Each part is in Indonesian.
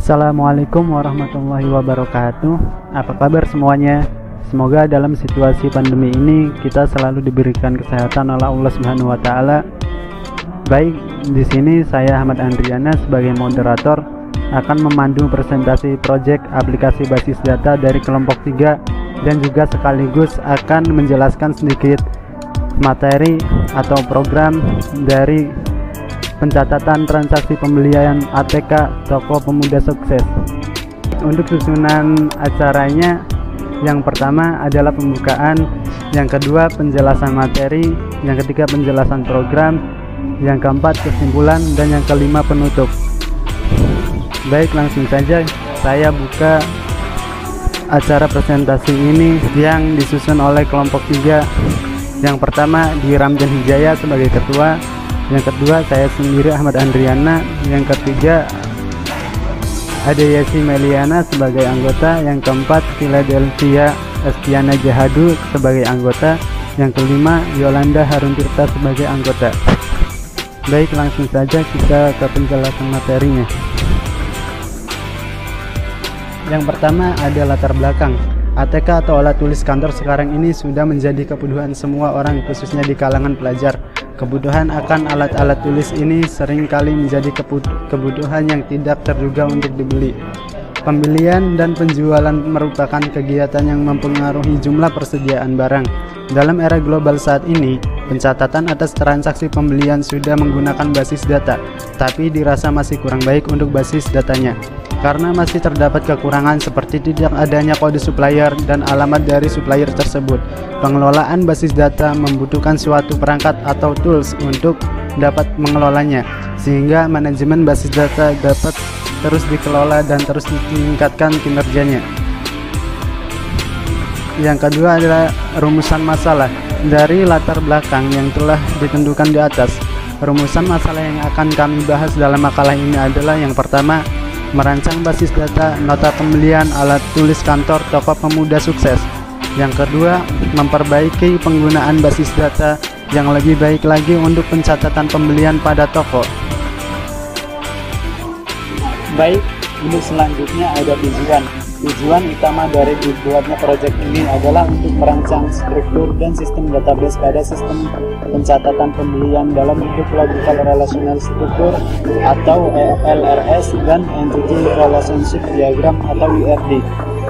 Assalamualaikum warahmatullahi wabarakatuh. Apa kabar semuanya? Semoga dalam situasi pandemi ini kita selalu diberikan kesehatan oleh Allah Subhanahu wa taala. Baik, di sini saya Ahmad Andriana sebagai moderator akan memandu presentasi proyek aplikasi basis data dari kelompok 3 dan juga sekaligus akan menjelaskan sedikit materi atau program dari pencatatan transaksi pembelian ATK Toko Pemuda Sukses. Untuk susunan acaranya, yang pertama adalah pembukaan, yang kedua penjelasan materi, yang ketiga penjelasan program, yang keempat kesimpulan, dan yang kelima penutup. Baik, langsung saja saya buka acara presentasi ini yang disusun oleh kelompok 3. Yang pertama di Ramjan Hijaya sebagai ketua, yang kedua saya sendiri Ahmad Andriana, yang ketiga ada Yesi Meliana sebagai anggota, yang keempat Philadelphia Estiana Jahadu sebagai anggota, yang kelima Yolanda Harun Tirta sebagai anggota. Baik, langsung saja kita ke penjelasan materinya. Yang pertama ada latar belakang. ATK atau alat tulis kantor sekarang ini sudah menjadi kebutuhan semua orang, khususnya di kalangan pelajar. Kebutuhan akan alat-alat tulis ini seringkali menjadi kebutuhan yang tidak terduga untuk dibeli. Pembelian dan penjualan merupakan kegiatan yang mempengaruhi jumlah persediaan barang. Dalam era global saat ini, pencatatan atas transaksi pembelian sudah menggunakan basis data, tapi dirasa masih kurang baik untuk basis datanya. Karena masih terdapat kekurangan seperti tidak adanya kode supplier dan alamat dari supplier tersebut. Pengelolaan basis data membutuhkan suatu perangkat atau tools untuk dapat mengelolanya, sehingga manajemen basis data dapat terus dikelola dan terus ditingkatkan kinerjanya. Yang kedua adalah rumusan masalah. Dari latar belakang yang telah ditentukan di atas, rumusan masalah yang akan kami bahas dalam makalah ini adalah: yang pertama, merancang basis data nota pembelian alat tulis kantor Toko Pemuda Sukses. Yang kedua, memperbaiki penggunaan basis data yang lebih baik lagi untuk pencatatan pembelian pada toko. Baik, untuk selanjutnya ada tujuan. Tujuan utama dari dibuatnya proyek ini adalah untuk merancang struktur dan sistem database pada sistem pencatatan pembelian dalam bentuk Logical Relational Structure atau LRS dan Entity Relationship Diagram atau ERD,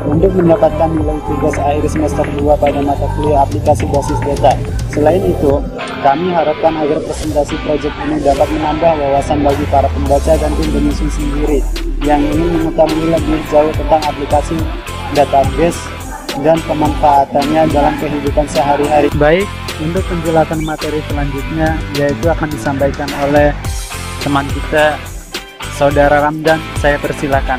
untuk mendapatkan nilai tugas akhir semester 2 pada mata kuliah aplikasi basis data. Selain itu, kami harapkan agar presentasi proyek ini dapat menambah wawasan bagi para pembaca dan tim penyusun sendiri yang ingin mengetahui lebih jauh tentang aplikasi database dan pemanfaatannya dalam kehidupan sehari-hari. Baik, untuk penjelasan materi selanjutnya yaitu akan disampaikan oleh teman kita, Saudara Ramdan. Saya persilakan.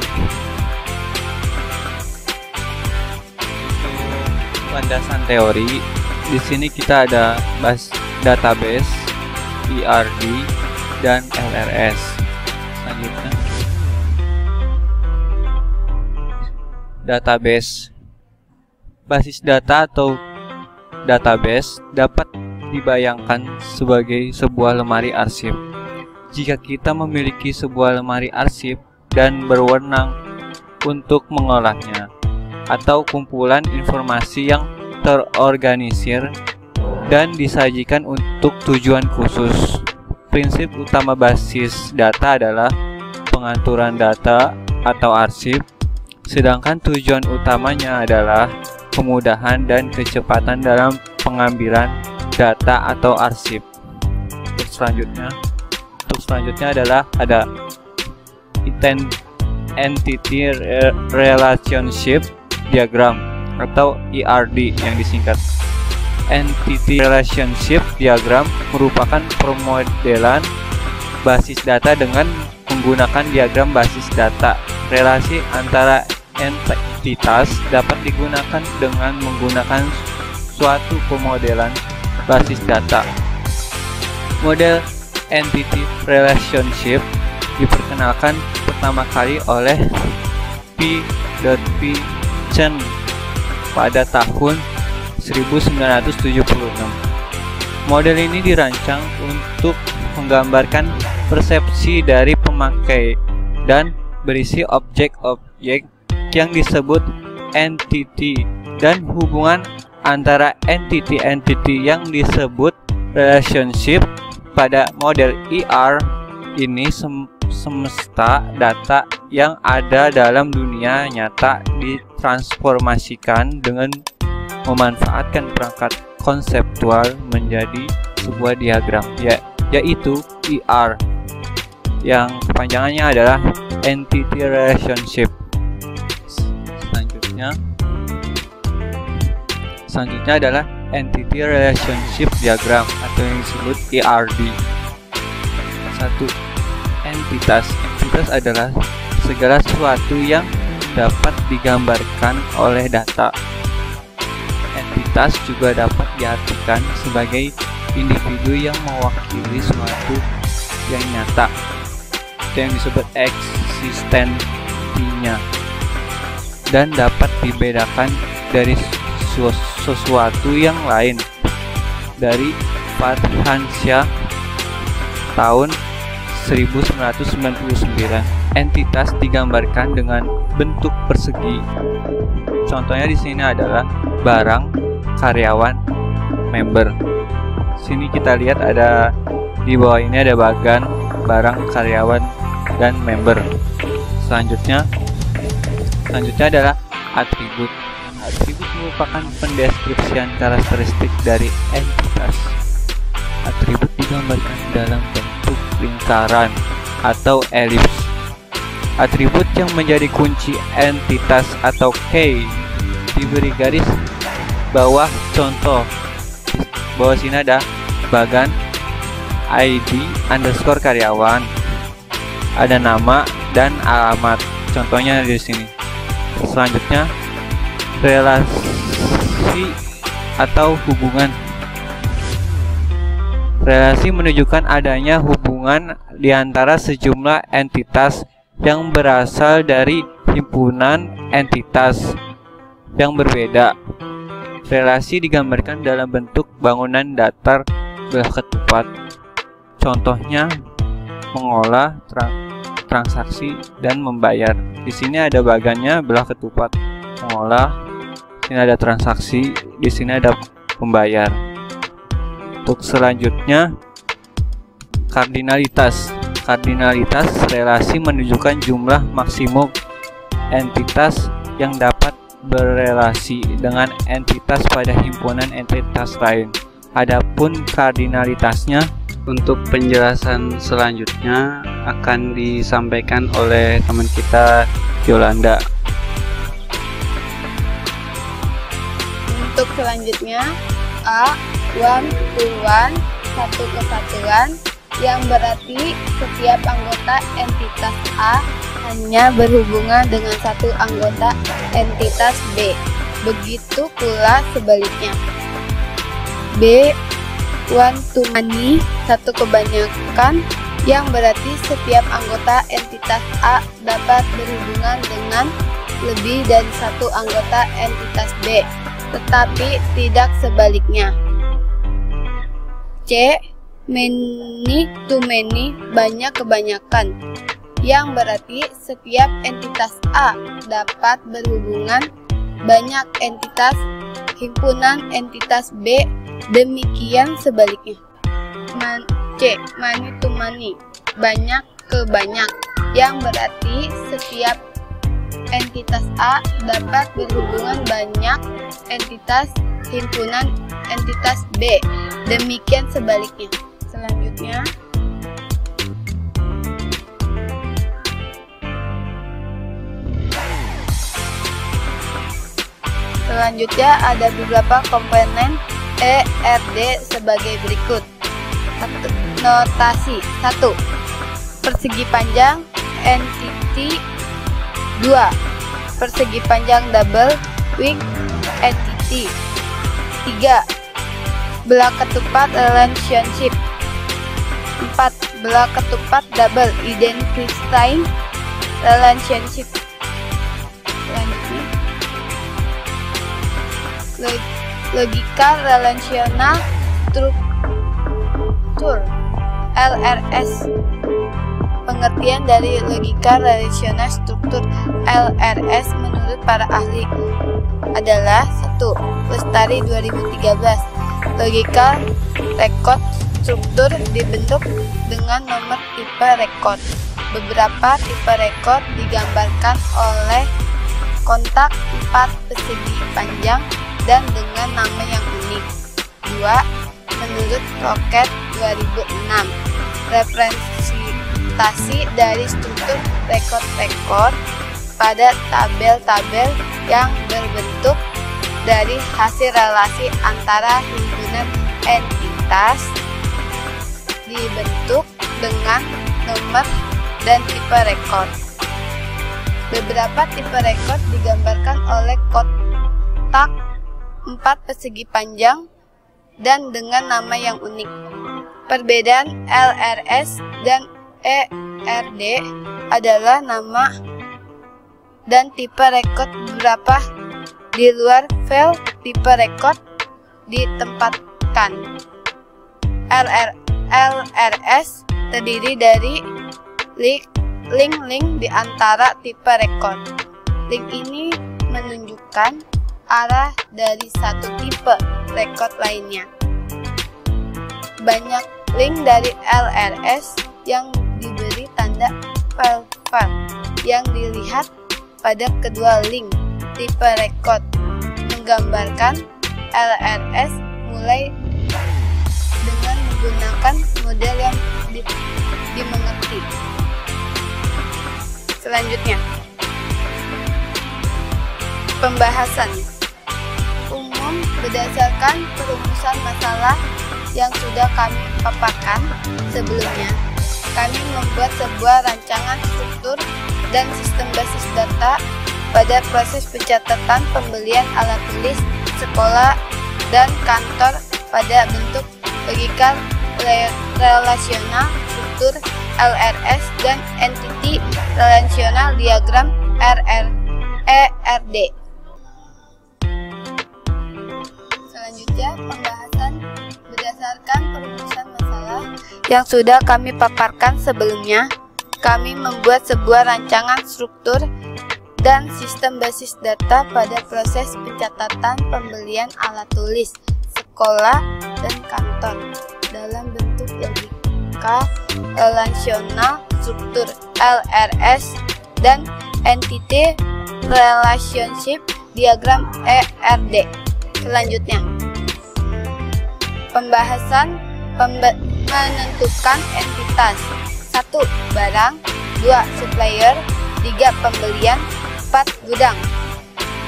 Landasan teori, di sini kita ada database, ERD, dan LRS. Selanjutnya, database. Basis data atau database dapat dibayangkan sebagai sebuah lemari arsip. Jika kita memiliki sebuah lemari arsip dan berwenang untuk mengolahnya, atau kumpulan informasi yang terorganisir dan disajikan untuk tujuan khusus. Prinsip utama basis data adalah pengaturan data atau arsip, sedangkan tujuan utamanya adalah kemudahan dan kecepatan dalam pengambilan data atau arsip. Untuk selanjutnya adalah ada Entity Relationship Diagram atau ERD yang disingkat. Entity Relationship Diagram merupakan pemodelan basis data dengan menggunakan diagram basis data. Relasi antara entitas dapat digunakan dengan menggunakan suatu pemodelan basis data. Model Entity Relationship diperkenalkan pertama kali oleh P. Chen pada tahun 1976. Model ini dirancang untuk menggambarkan persepsi dari pemakai dan berisi objek-objek yang disebut entity dan hubungan antara entity-entity yang disebut relationship. Pada model ER ini semesta data yang ada dalam dunia nyata ditransformasikan dengan memanfaatkan perangkat konseptual menjadi sebuah diagram, yaitu ER, yang kepanjangannya adalah Entity Relationship. Selanjutnya adalah Entity Relationship Diagram atau yang disebut ERD. 1. Entitas. Entitas adalah segala sesuatu yang dapat digambarkan oleh data. Entitas juga dapat diartikan sebagai individu yang mewakili suatu yang nyata, yang disebut eksistensinya, dan dapat dibedakan dari sesuatu yang lain. Dari Farhansyah tahun 1999, entitas digambarkan dengan bentuk persegi. Contohnya di sini adalah barang, karyawan, member. Sini kita lihat ada di bawah ini ada bagan, barang, karyawan, dan member. Selanjutnya adalah atribut. Atribut merupakan pendeskripsian karakteristik dari entitas. Atribut digambarkan dalam bentuk lingkaran atau elips. Atribut yang menjadi kunci entitas atau key diberi garis bawah. Contoh di bawah sini ada bagan, ID underscore karyawan, ada nama dan alamat. Contohnya di sini. Selanjutnya relasi atau hubungan. Relasi menunjukkan adanya hubungan di antara sejumlah entitas yang berasal dari himpunan entitas yang berbeda. Relasi digambarkan dalam bentuk bangunan datar belah ketupat. Contohnya mengolah, transaksi, dan membayar. Di sini ada bagannya belah ketupat, mengolah. Sini ada transaksi, di sini ada pembayar. Untuk selanjutnya, kardinalitas. Kardinalitas relasi menunjukkan jumlah maksimum entitas yang dapat berelasi dengan entitas pada himpunan entitas lain. Adapun kardinalitasnya, untuk penjelasan selanjutnya akan disampaikan oleh teman kita Yolanda. Untuk selanjutnya, A, one to one, satu kesatuan, yang berarti setiap anggota entitas A hanya berhubungan dengan satu anggota entitas B. Begitu pula sebaliknya. B, one to many, satu kebanyakan, yang berarti setiap anggota entitas A dapat berhubungan dengan lebih dari satu anggota entitas B, tetapi tidak sebaliknya. C, many to many, banyak kebanyakan, yang berarti setiap entitas A dapat berhubungan banyak entitas himpunan entitas B, demikian sebaliknya. C, many to many, banyak ke banyak, yang berarti setiap entitas A dapat berhubungan banyak entitas himpunan entitas B, demikian sebaliknya. Selanjutnya ada beberapa komponen ERD sebagai berikut. Notasi 1. Persegi panjang entity. 2. Persegi panjang double wing entity. 3. Belah ketupat relationship. 4. Belah ketupat double identity relationship. Selanjutnya, logika relasional struktur LRS. Pengertian dari logika relasional struktur LRS menurut para ahli adalah 1. Lestari 2013. Logika rekod struktur dibentuk dengan nomor tipe rekod. Beberapa tipe rekod digambarkan oleh kontak 4 persegi panjang dan dengan nama yang unik. 2. Menurut Rocket 2006, representasi dari struktur rekod-rekod pada tabel-tabel yang berbentuk dari hasil relasi antara himpunan entitas dibentuk dengan nomor dan tipe rekod. Beberapa tipe rekod digambarkan oleh kotak 4 persegi panjang dan dengan nama yang unik. Perbedaan LRS dan ERD adalah nama dan tipe rekod beberapa di luar file tipe rekod ditempatkan. LRS terdiri dari link-link di antara tipe rekod. Link ini menunjukkan arah dari satu tipe rekod lainnya. Banyak link dari LRS yang diberi tanda file yang dilihat pada kedua link tipe rekod menggambarkan LRS mulai dengan menggunakan model yang dimengerti. Selanjutnya, pembahasan umum berdasarkan perumusan masalah yang sudah kami paparkan sebelumnya. Kami membuat sebuah rancangan struktur dan sistem basis data pada proses pencatatan pembelian alat tulis sekolah dan kantor pada bentuk logika relasional struktur LRS dan entity relasional diagram ERD. Selanjutnya, pembahasan berdasarkan perumusan masalah yang sudah kami paparkan sebelumnya. Kami membuat sebuah rancangan struktur dan sistem basis data pada proses pencatatan pembelian alat tulis sekolah dan kantor dalam bentuk logika relasional struktur LRS dan entity relationship diagram ERD. Selanjutnya, pembahasan menentukan entitas. 1. Barang, 2. Supplier, 3. Pembelian, 4. Gudang.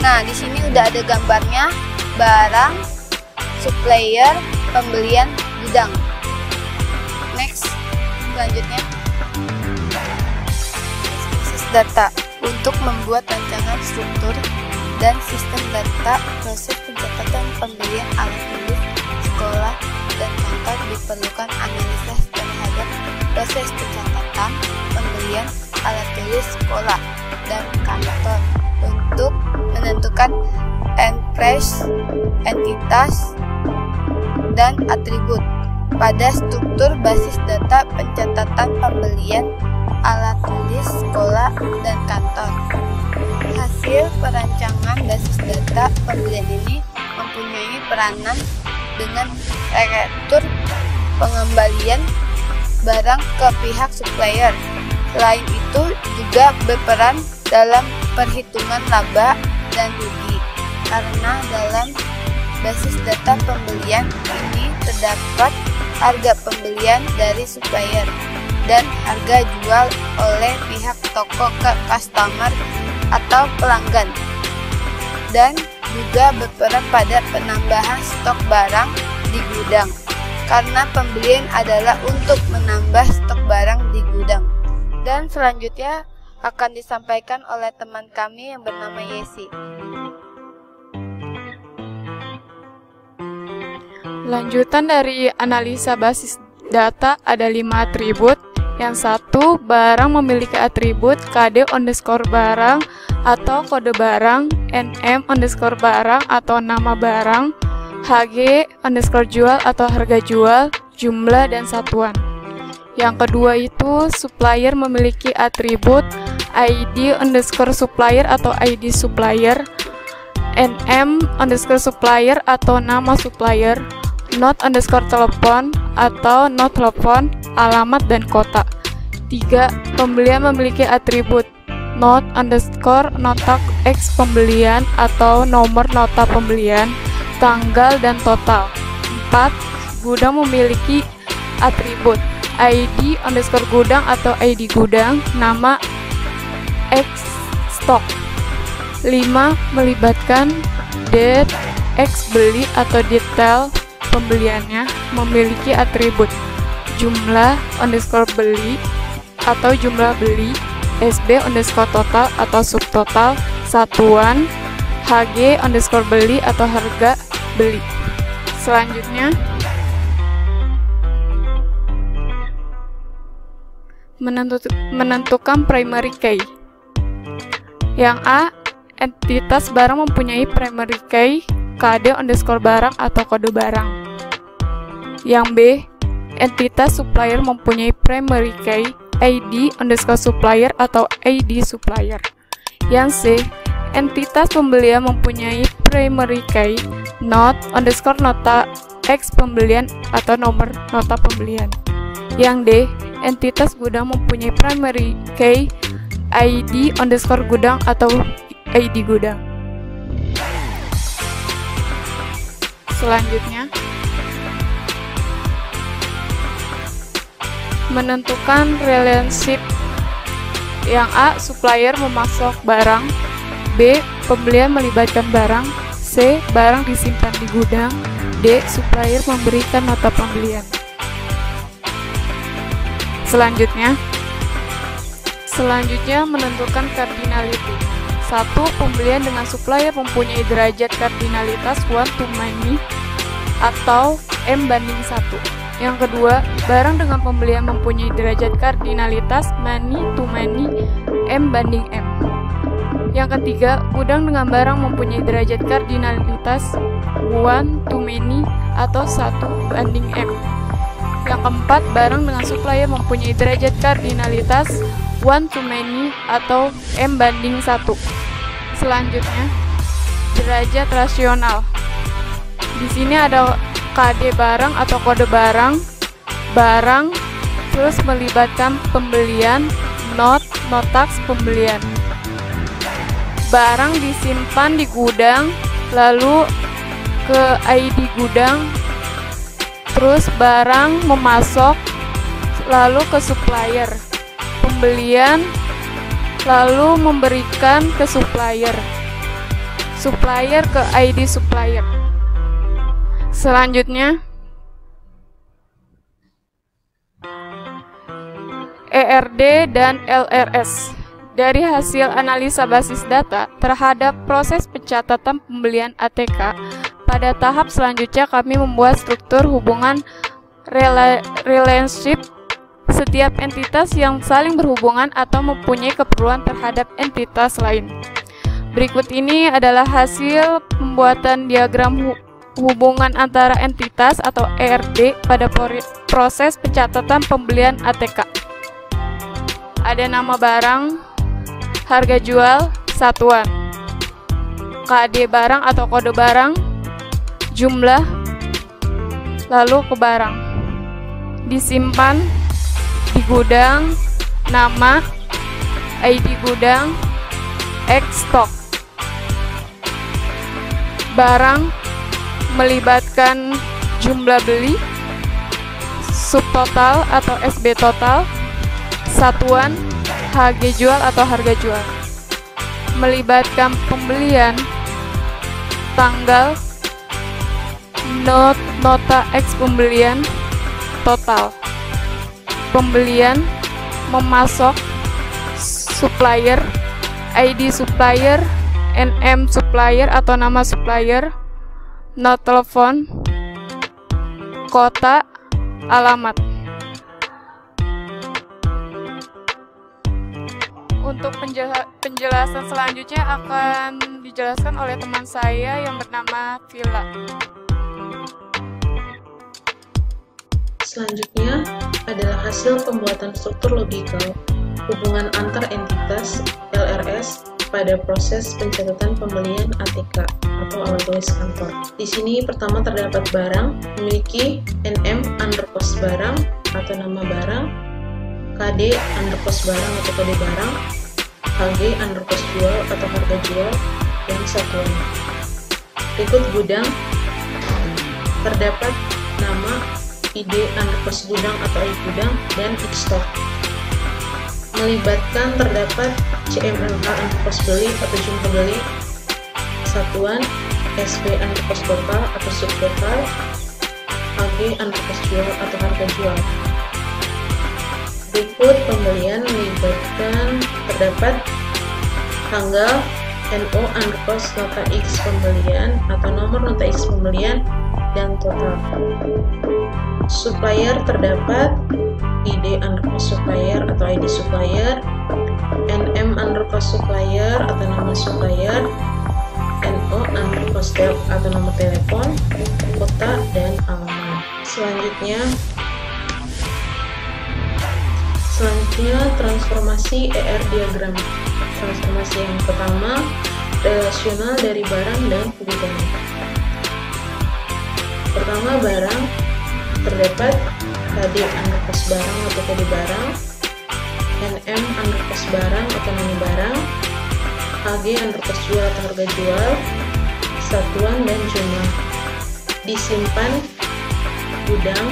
Nah, di sini udah ada gambarnya barang, supplier, pembelian, gudang. Next, selanjutnya basis data untuk membuat rancangan struktur dan sistem data proses pencatatan pembelian alat tulis sekolah dan kantor diperlukan analisa terhadap proses pencatatan pembelian alat tulis sekolah dan kantor untuk menentukan entitas dan atribut pada struktur basis data pencatatan pembelian alat tulis sekolah dan kantor. Hasil perancangan basis data pembelian ini mempunyai peranan dengan retur pengembalian barang ke pihak supplier. Selain itu juga berperan dalam perhitungan laba dan rugi, karena dalam basis data pembelian ini terdapat harga pembelian dari supplier dan harga jual oleh pihak toko ke customer atau pelanggan, dan juga berperan pada penambahan stok barang di gudang, karena pembelian adalah untuk menambah stok barang di gudang. Dan selanjutnya akan disampaikan oleh teman kami yang bernama Yesi. Lanjutan dari analisa basis data ada 5 atribut. Yang 1, barang memiliki atribut KD_barang atau kode barang, NM_barang atau nama barang, HG_jual atau harga jual, jumlah dan satuan. Yang kedua itu supplier memiliki atribut ID underscore supplier atau ID supplier, NM underscore supplier atau nama supplier, not underscore telepon atau not telepon, alamat dan kota. 3. Pembelian memiliki atribut not underscore nota X pembelian atau nomor nota pembelian, tanggal dan total. 4. Gudang memiliki atribut ID underscore gudang atau ID gudang, nama X stok. 5. Melibatkan date X beli atau detail pembeliannya, memiliki atribut jumlah underscore beli atau jumlah beli, SB underscore total atau subtotal, satuan, HG underscore beli atau harga beli. Selanjutnya, menentukan primary key. Yang A, entitas barang mempunyai primary key KD underscore barang atau kode barang. Yang B, entitas supplier mempunyai primary key ID underscore supplier atau ID supplier. Yang C, entitas pembelian mempunyai primary key not underscore nota X pembelian atau nomor nota pembelian. Yang D, entitas gudang mempunyai primary key ID underscore gudang atau ID gudang. Selanjutnya, menentukan relationship. Yang A, supplier memasok barang. B, pembelian melibatkan barang. C, barang disimpan di gudang. D, supplier memberikan nota pembelian. Selanjutnya menentukan cardinality. 1. Pembelian dengan supplier mempunyai derajat cardinalitas 1 to many atau M banding 1. Yang kedua, barang dengan pembelian mempunyai derajat kardinalitas many to many M banding M. Yang ketiga, gudang dengan barang mempunyai derajat kardinalitas 1 to many atau 1 banding M. Yang keempat, barang dengan supplier mempunyai derajat kardinalitas 1 to many atau M banding 1. Selanjutnya, derajat rasional. Di sini ada KD barang atau kode barang, terus melibatkan pembelian, notaks pembelian. Barang disimpan di gudang, lalu ke ID gudang, terus barang memasok, lalu ke supplier. Pembelian, lalu memberikan ke supplier. Supplier ke ID supplier. Selanjutnya, ERD dan LRS. Dari hasil analisa basis data terhadap proses pencatatan pembelian ATK, pada tahap selanjutnya kami membuat struktur hubungan relationship setiap entitas yang saling berhubungan atau mempunyai keperluan terhadap entitas lain. Berikut ini adalah hasil pembuatan diagram hubungan antara entitas atau ERD pada proses pencatatan pembelian ATK. Ada nama barang, harga jual, satuan, KD barang atau kode barang, jumlah, lalu ke barang. Disimpan di gudang, nama, ID gudang, X stok. Barang melibatkan jumlah beli, subtotal atau SB total, satuan, HG jual atau harga jual. Melibatkan pembelian, tanggal, nota X pembelian, total. Pembelian, memasok, supplier, ID supplier, NM supplier atau nama supplier, not telepon, kota, alamat. Untuk penjelasan selanjutnya akan dijelaskan oleh teman saya yang bernama Villa. Selanjutnya, adalah hasil pembuatan struktur logikal hubungan antar entitas LRS pada proses pencatatan pembelian ATK atau alat tulis kantor. Di sini pertama terdapat barang memiliki NM undercost barang atau nama barang, KD undercost barang atau kode barang, HG undercost jual atau harga jual, dan satuan. Berikut gudang, terdapat nama, ID undercost gudang atau ID gudang, dan X-stock. Melibatkan terdapat CMLH undercost beli atau jumlah beli, satuan, SB undercost total atau subtotal, HG undercost jual atau harga jual. Berikut pembelian melibatkan terdapat tanggal, NO undercost nota X pembelian atau nomor nota X pembelian, dan total. Supplier terdapat ID undercost supplier atau ID supplier, NM undercost supplier atau nama supplier, NO undercost tel atau nomor telepon, kota, dan alamat. Selanjutnya transformasi ER diagram. Transformasi yang pertama, relasional dari barang dan gudang. Pertama, barang, terdapat KD undercost barang atau kode barang, NM undercost barang atau nama barang, HG undercost jual atau harga jual, satuan, dan jumlah. Disimpan gudang.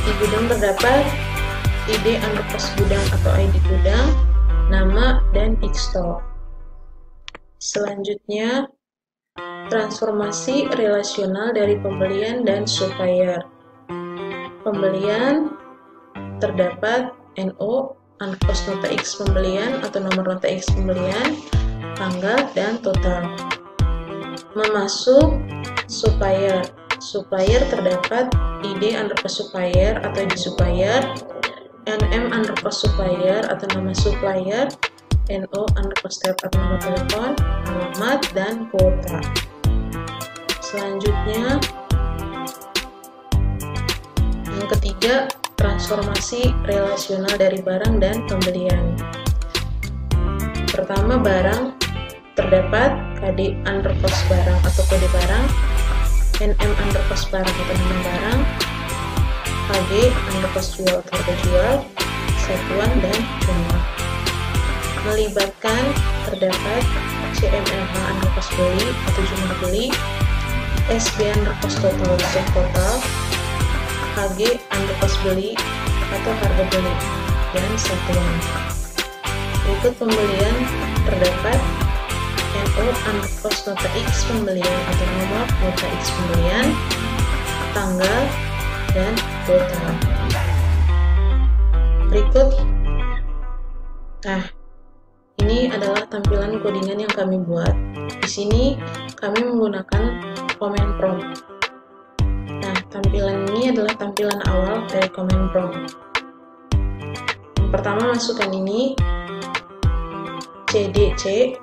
Di gudang terdapat ID undercost gudang atau ID gudang, nama, dan X-stock. Selanjutnya, transformasi relasional dari pembelian dan supplier. Pembelian terdapat NO undercost nota X pembelian atau nomor nota X pembelian, tanggal, dan total. Memasuk supplier. Supplier terdapat ID undercost supplier atau ID supplier, NM undercost supplier atau nama supplier, NO undercost tab atau nomor telepon, alamat, dan kuota. Selanjutnya, yang ketiga, transformasi relasional dari barang dan pembelian. Pertama, barang, terdapat KD undercost barang atau kode barang, NM undercost barang atau nama barang, HG undercost jual atau harga jual, satuan, dan jumlah. Melibatkan terdapat CMLH undercost beli atau jumlah beli, SB undercost total subtotal, HG undercost beli atau harga beli, dan satuan. Berikut pembelian terdapat NO undercost nota X pembelian atau nomor nota X pembelian, tanggal, dan total. Berikut, ini adalah tampilan codingan yang kami buat. Di sini kami menggunakan command prompt. Tampilan ini adalah tampilan awal dari command prompt. Yang pertama, masukkan ini CDC,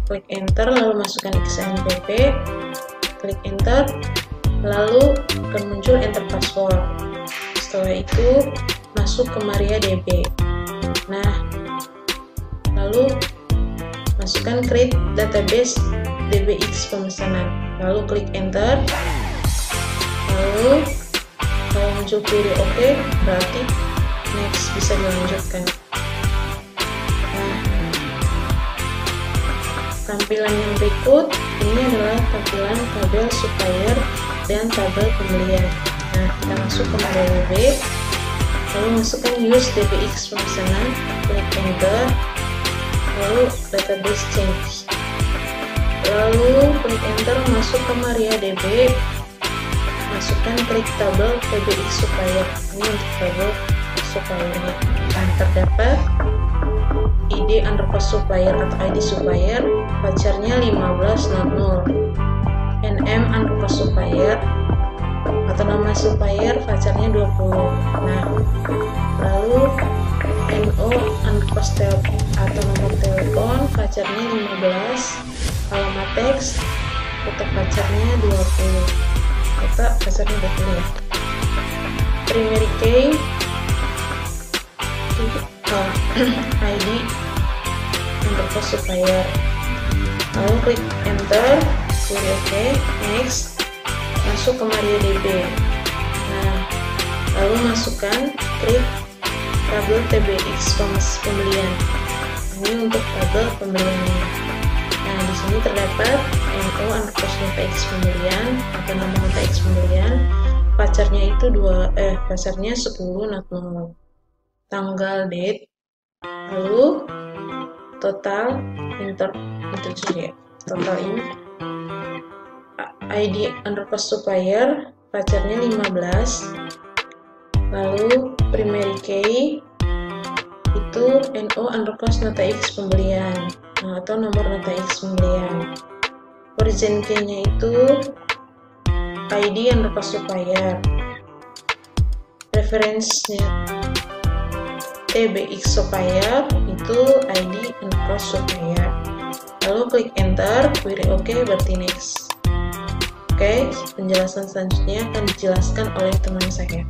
klik enter, lalu masukkan XAMPP, klik enter, lalu akan muncul enter password. Setelah itu masuk ke MariaDB. Lalu masukkan create database DBX pemesanan, lalu klik enter. Lalu kalau muncul query OK, berarti next, bisa dilanjutkan. Tampilan yang berikut ini adalah tampilan tabel supplier dan tabel pembelian. Kita masuk ke MariaDB, lalu masukkan use DBX pemesanan, klik enter, lalu database change, lalu klik enter, masuk ke MariaDB, masukkan klik tabel DBX supplier. Ini untuk tabel suppliernya. Terdapat ID undercost supplier atau ID supplier, vouchernya 1500, NM undercost supplier atau nama supplier, vouchernya 20. Lalu NO undercost tel atau nomor telepon, vouchernya 15, alamat teks, kota vouchernya 20, kota vouchernya 20 ya. Primary key ID underscore supplier, lalu klik enter, query OK, next, masuk ke MariaDB. Nah, lalu masukkan klik tabel TBX pembelian. Ini untuk tabel pembeliannya. Nah, di sini terdapat NO underscore nota X pembelian atau nama nota X pembelian. Pacarnya itu pacarnya 10 not 0. Tanggal date, lalu total total ini ID underscore supplier, pacarnya 15, lalu primary key itu NO underscore nota X pembelian, atau nomor nota X pembelian. Origin key-nya itu ID underscore supplier, reference-nya TBX supplier itu ID underscore supplier. Lalu klik enter, query OK, berarti next. Oke, penjelasan selanjutnya akan dijelaskan oleh teman saya.